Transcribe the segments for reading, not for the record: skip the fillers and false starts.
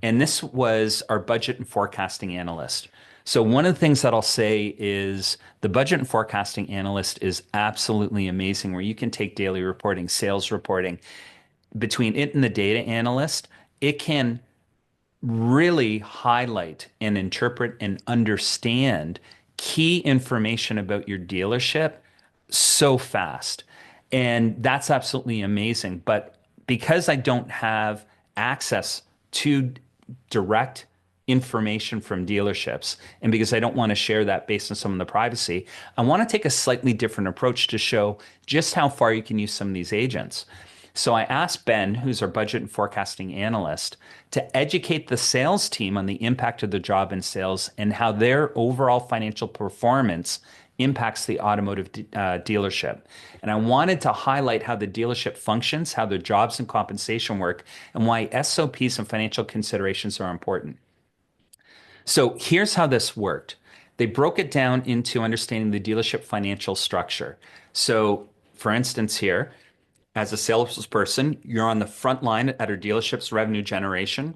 And this was our budget and forecasting analyst. So one of the things that I'll say is the budget and forecasting analyst is absolutely amazing, where you can take daily reporting, sales reporting. Between it and the data analyst, it can really highlight and interpret and understand key information about your dealership so fast. And that's absolutely amazing. But because I don't have access to direct information from dealerships, and because I don't want to share that based on some of the privacy, I want to take a slightly different approach to show just how far you can use some of these agents. So I asked Ben, who's our budget and forecasting analyst, to educate the sales team on the impact of the job in sales and how their overall financial performance impacts the automotive dealership. And I wanted to highlight how the dealership functions, how their jobs and compensation work, and why SOPs and financial considerations are important. So here's how this worked. They broke it down into understanding the dealership financial structure. So, for instance, here, as a salesperson, you're on the front line at our dealership's revenue generation.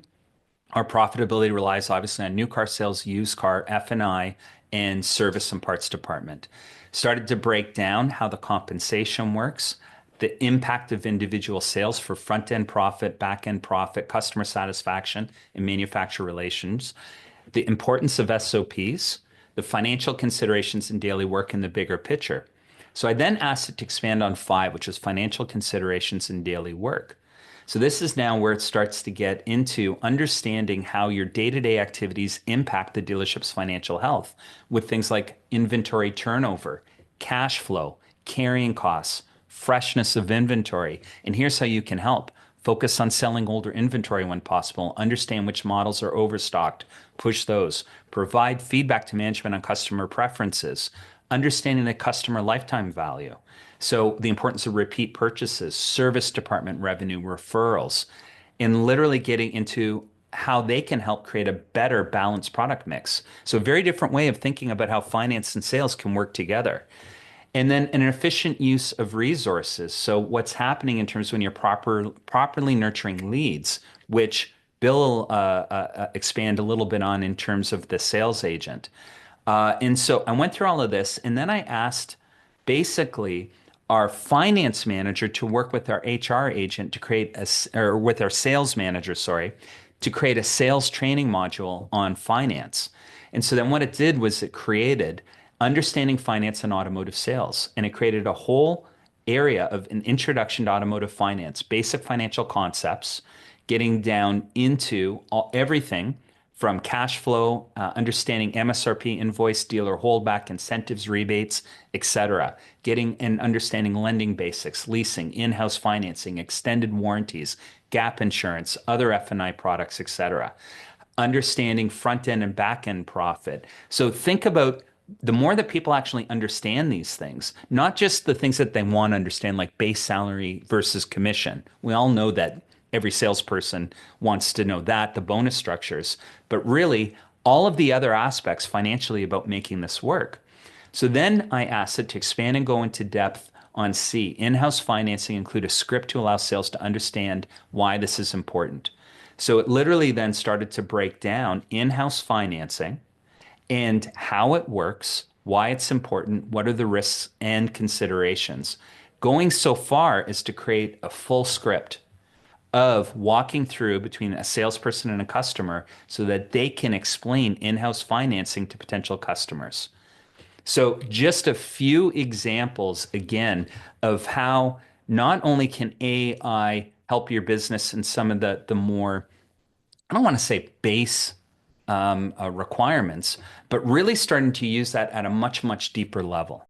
Our profitability relies obviously on new car sales, used car, F&I, and service and parts department. Started to break down how the compensation works, the impact of individual sales for front-end profit, back-end profit, customer satisfaction, and manufacturer relations, the importance of SOPs, the financial considerations in daily work, and the bigger picture. So I then asked it to expand on five, which is financial considerations in daily work. So this is now where it starts to get into understanding how your day-to-day activities impact the dealership's financial health with things like inventory turnover, cash flow, carrying costs, freshness of inventory. And here's how you can help. Focus on selling older inventory when possible. Understand which models are overstocked. Push those. Provide feedback to management on customer preferences. Understanding the customer lifetime value. So the importance of repeat purchases, service department revenue, referrals, and literally getting into how they can help create a better balanced product mix. So a very different way of thinking about how finance and sales can work together. And then an efficient use of resources. So what's happening in terms of when you're properly nurturing leads, which Bill will expand a little bit on in terms of the sales agent. And so I went through all of this, and then I asked basically our finance manager to work with our HR agent to create or with our sales manager, sorry, to create a sales training module on finance. And so then what it did was it created understanding finance and automotive sales, and it created a whole area of an introduction to automotive finance, basic financial concepts, getting down into everything from cash flow, understanding MSRP, invoice, dealer holdback, incentives, rebates, etc. Getting and understanding lending basics, leasing, in-house financing, extended warranties, gap insurance, other F&I products, etc. Understanding front end and back end profit. So think about the more that people actually understand these things, not just the things that they want to understand, like base salary versus commission. We all know that every salesperson wants to know that, the bonus structures, but really all of the other aspects financially about making this work. So then I asked it to expand and go into depth on C, in-house financing, include a script to allow sales to understand why this is important. So it literally then started to break down in-house financing and how it works, why it's important, what are the risks and considerations. Going so far as to create a full script of walking through between a salesperson and a customer so that they can explain in-house financing to potential customers. So just a few examples again of how not only can AI help your business in some of the more, I don't want to say base requirements, but really starting to use that at a much, much deeper level.